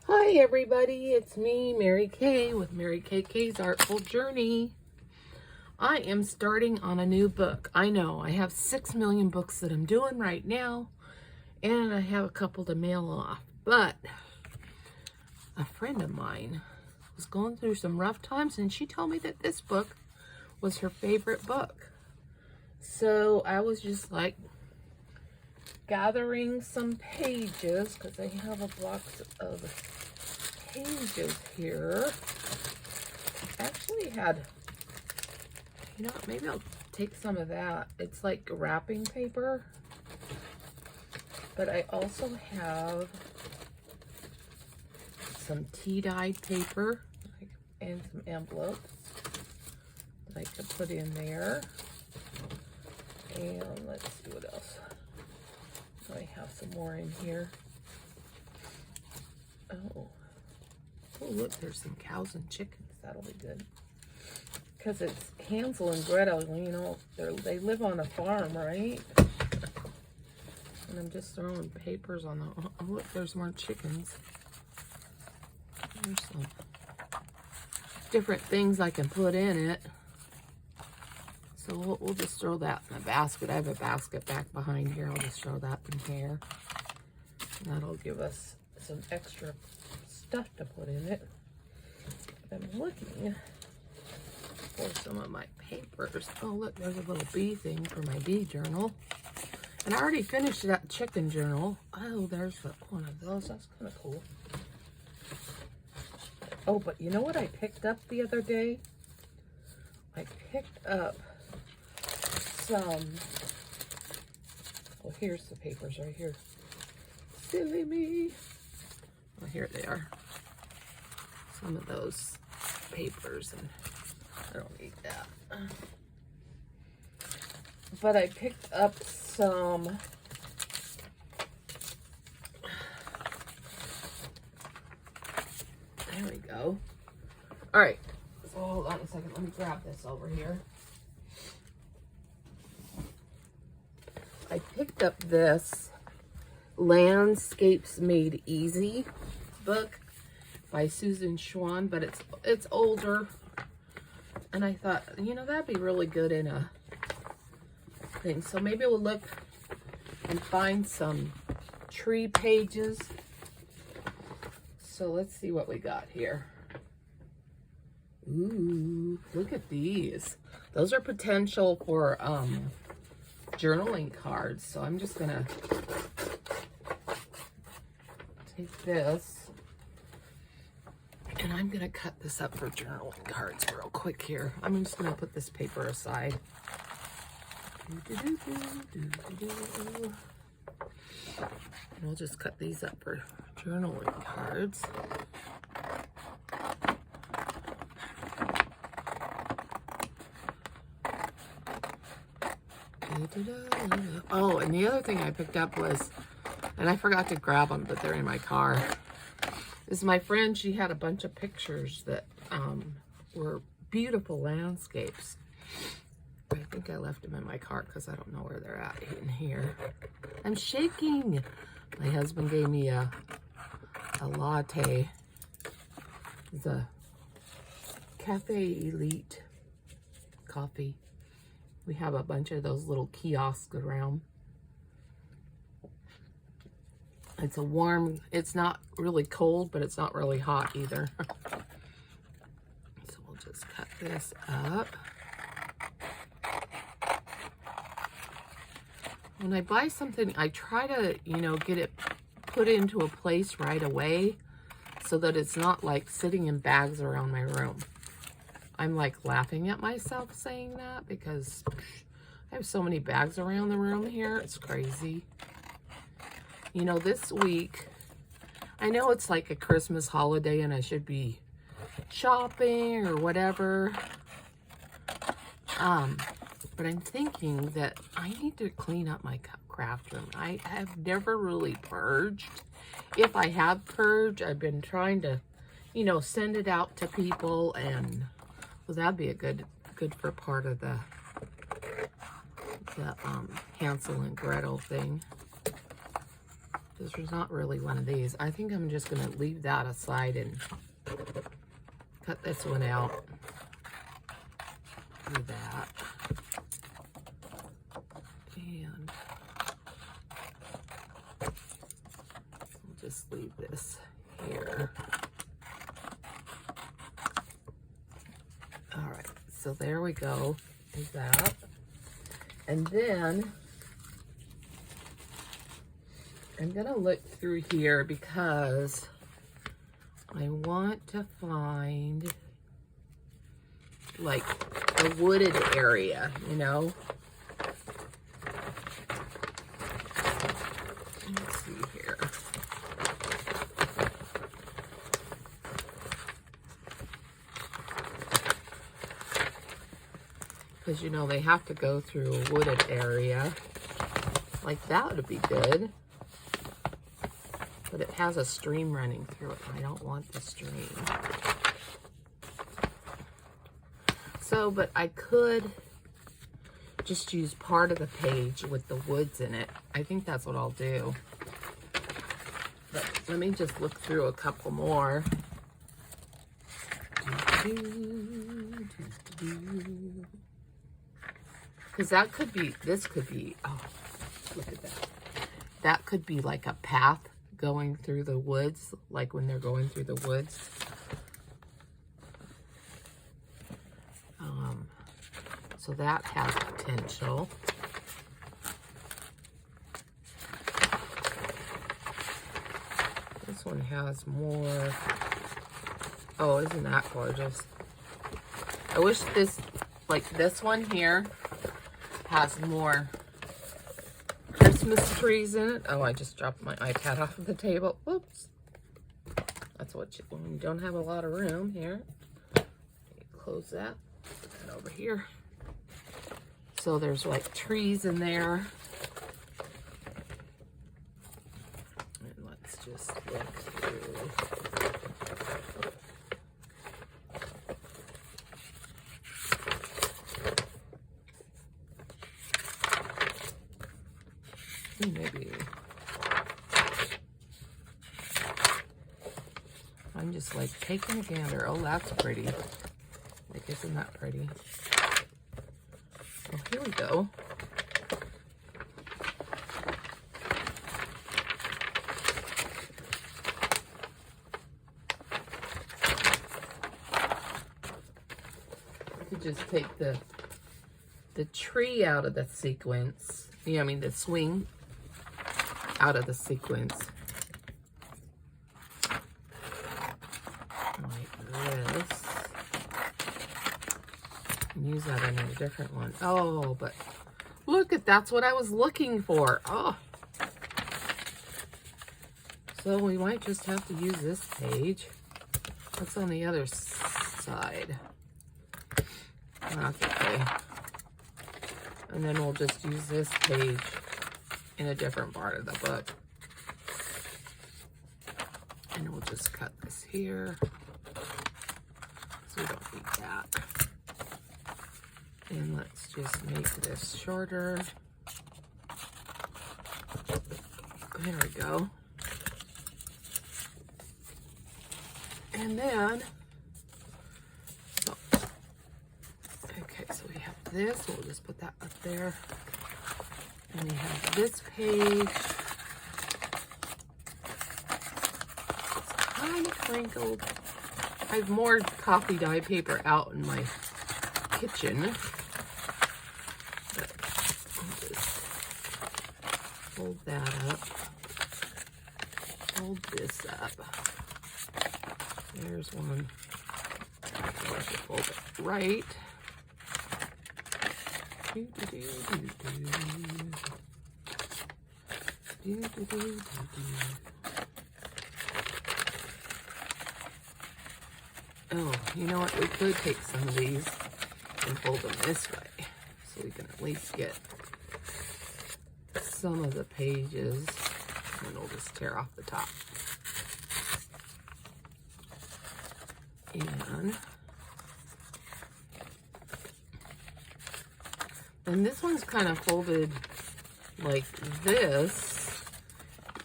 Hi everybody, it's me, Mary Kay, with Mary Kay's Artful Journey. I am starting on a new book. I know, I have 6 million books that I'm doing right now, and I have a couple to mail off. But a friend of mine was going through some rough times, and she told me that this book was her favorite book. So I was just like gathering some pages, because I have a box of pages here. I actually had, maybe I'll take some of that. It's like wrapping paper. But I also have some tea-dyed paper and some envelopes that I could put in there. And let's see what else. I have some more in here. Oh, look, there's some cows and chickens. That'll be good. Because it's Hansel and Gretel, they live on a farm, right? And I'm just throwing papers on the... Oh, look, there's more chickens. There's some different things I can put in it. So we'll just throw that in the basket. I have a basket back behind here. I'll just throw that in here. And that'll give us some extra stuff to put in it. I'm looking for some of my papers. Oh, look, there's a little bee thing for my bee journal. And I already finished that chicken journal. Oh, there's one of those. That's kind of cool. Oh, but you know what I picked up the other day? I picked up some... Well, here's the papers right here. Silly me. Well, here they are. Some of those papers, and I don't need that. But I picked up some there we go. All right, so hold on a second. Let me grab this over here. I picked up this Landscapes Made Easy book by Susan Schwan, but it's older, and I thought, that'd be really good in a thing. So maybe we'll look and find some tree pages. So let's see what we got here. Ooh, look at these. Those are potential for journaling cards. So I'm just gonna take this, and I'm gonna cut this up for journaling cards real quick here. I'm just gonna put this paper aside. And we'll just cut these up for journaling cards. Oh, and the other thing I picked up was, and I forgot to grab them, but they're in my car. This is my friend. She had a bunch of pictures that were beautiful landscapes. I think I left them in my car because I don't know where they're at in here. I'm shaking. My husband gave me a latte. It's a Cafe Elite coffee. We have a bunch of those little kiosks around. It's a warm, it's not really cold, but it's not really hot either. So we'll just cut this up. When I buy something, I try to, get it put into a place right away so that it's not like sitting in bags around my room. I'm like laughing at myself saying that because I have so many bags around the room here. It's crazy. This week, I know it's like a Christmas holiday and I should be shopping or whatever. But I'm thinking that I need to clean up my craft room. I have never really purged. If I have purged, I've been trying to, send it out to people, and well, that'd be a good for part of the Hansel and Gretel thing. There's not really one of these. I think I'm just going to leave that aside and cut this one out. Do that. And we'll just leave this here. All right, so there we go. Is that. And then I'm going to look through here because I want to find like a wooded area, you know? Let's see here. Because, you know, they have to go through a wooded area. Like that would be good. But it has a stream running through it. I don't want the stream. So, but I could just use part of the page with the woods in it. I think that's what I'll do. But let me just look through a couple more. Because that could be, this could be, oh, look at that. That could be like a path going through the woods, like when they're going through the woods. So that has potential. This one has more. Oh, isn't that gorgeous? I wish this, like this one here, has more Christmas trees in it. Oh, I just dropped my iPad off of the table. Whoops. That's what you, when you don't have a lot of room here. Close that. Put that over here. So there's like trees in there. And let's just look through. Maybe I'm just like taking a gander. Oh, that's pretty. Like, isn't that pretty? Oh, here we go. I could just take the tree out of the sequence. Yeah, I mean the swing out of the sequence. Like this. And use that in a different one. Oh, but look at, that's what I was looking for. Oh. So we might just have to use this page. What's on the other side? That's okay. And then we'll just use this page in a different part of the book. And we'll just cut this here. So we don't need that. And let's just make this shorter. There we go. And then, okay, so we have this. We'll just put that up there. And we have this page. It's kind of crinkled. I have more coffee dye paper out in my kitchen. But I'll just fold that up. Fold this up. There's one. I should fold it right. Oh, you know what? We could take some of these and fold them this way, so we can at least get some of the pages, and we'll just tear off the top. And this one's kind of folded like this,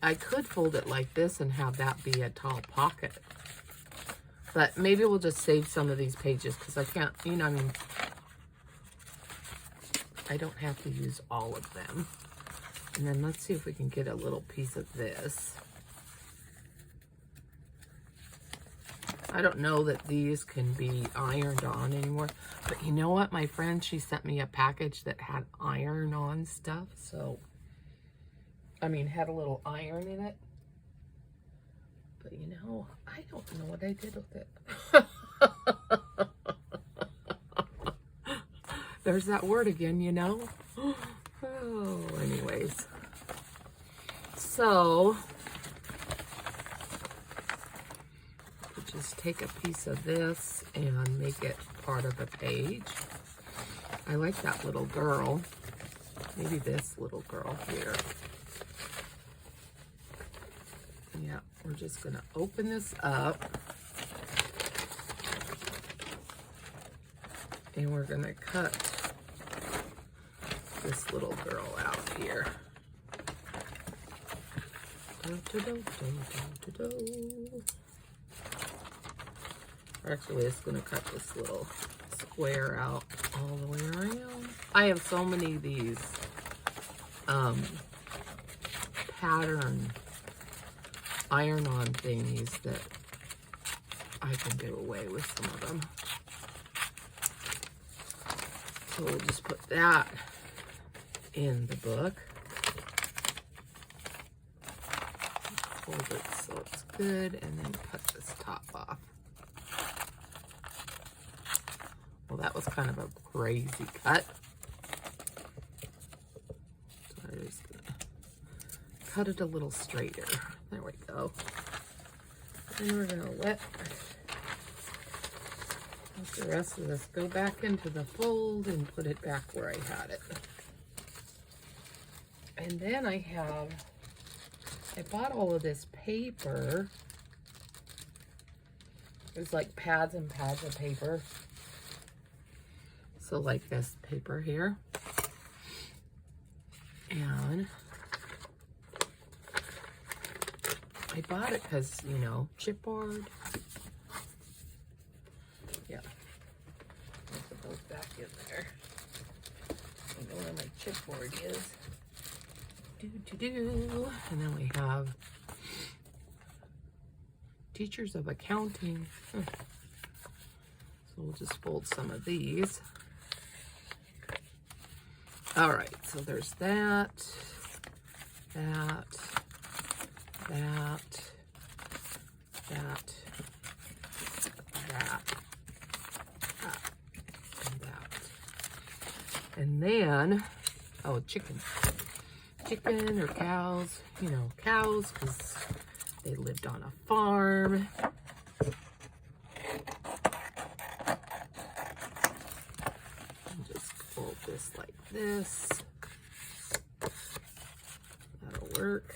I could fold it like this and have that be a tall pocket. But maybe we'll just save some of these pages because I can't, you know, I mean, I don't have to use all of them. And then let's see if we can get a little piece of this. I don't know that these can be ironed on anymore. But you know what? My friend, she sent me a package that had iron-on stuff. So, I mean, had a little iron in it. But, you know, I don't know what I did with it. There's that word again, you know? Oh, anyways. So, just take a piece of this and make it part of a page. I like that little girl. Maybe this little girl here. Yeah, we're just gonna open this up. And we're gonna cut this little girl out here. Actually, it's gonna cut this little square out all the way around. I have so many of these pattern iron-on thingies that I can do away with some of them. So we'll just put that in the book. Fold it so it's good, and then cut this top off. Well, that was kind of a crazy cut. So I'm just gonna cut it a little straighter. There we go. And we're gonna let the rest of this go back into the fold and put it back where I had it. And then I bought all of this paper. It's like pads and pads of paper. So like this paper here. And I bought it because, you know, chipboard. Yeah. I'll put those back in there. I know where my chipboard is. And then we have teachers of accounting. So we'll just fold some of these. All right, so there's that, that, that, that, that, and that. And then, oh, chicken or cows, you know, cows, because they lived on a farm. And just fold this like this. That'll work.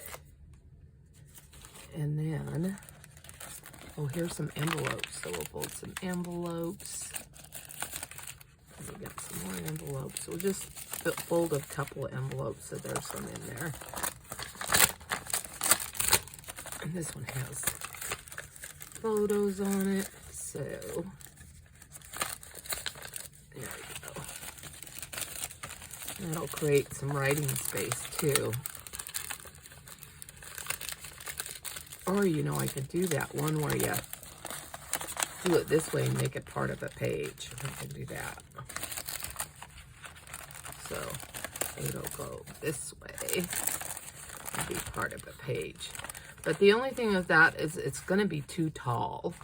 And then, oh, here's some envelopes. So we'll fold some envelopes. And we got some more envelopes. So we'll just fold a couple of envelopes so there's some in there. And this one has photos on it. So there we go. That'll create some writing space too. Or, you know, I could do that one where you do it this way and make it part of a page. I can do that. So it'll go this way and be part of a page. But the only thing with that is it's going to be too tall.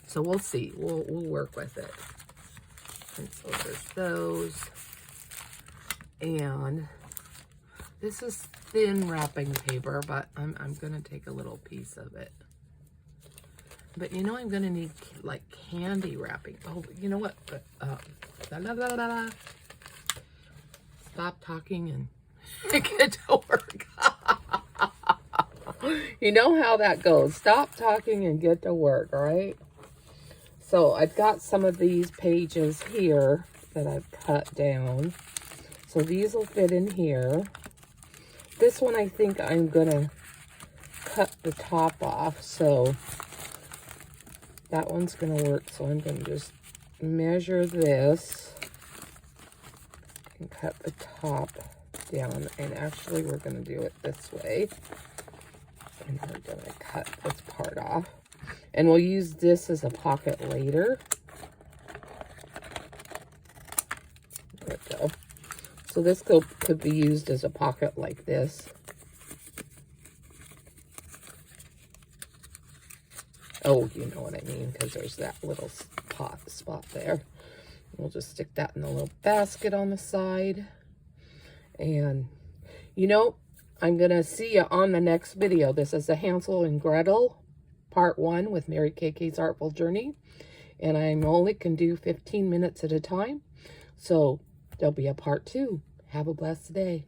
So we'll see. We'll work with it. And so there's those. And this is thin wrapping paper, but I'm going to take a little piece of it. But you know I'm going to need like candy wrapping. Oh, you know what? Stop talking and get to work. You know how that goes. Stop talking and get to work, all right? So I've got some of these pages here that I've cut down. So these will fit in here. This one I think I'm going to cut the top off, so that one's going to work. So I'm going to just measure this and cut the top down. And actually, we're going to do it this way. And we're going to cut this part off. And we'll use this as a pocket later. There we go. So this could be used as a pocket like this. Oh, you know what I mean, because there's that little spot there. We'll just stick that in the little basket on the side. And, you know, I'm going to see you on the next video. This is the Hansel and Gretel Part 1 with Mary KK's Artful Journey. And I only can do 15 minutes at a time. So there'll be a Part 2. Have a blessed day.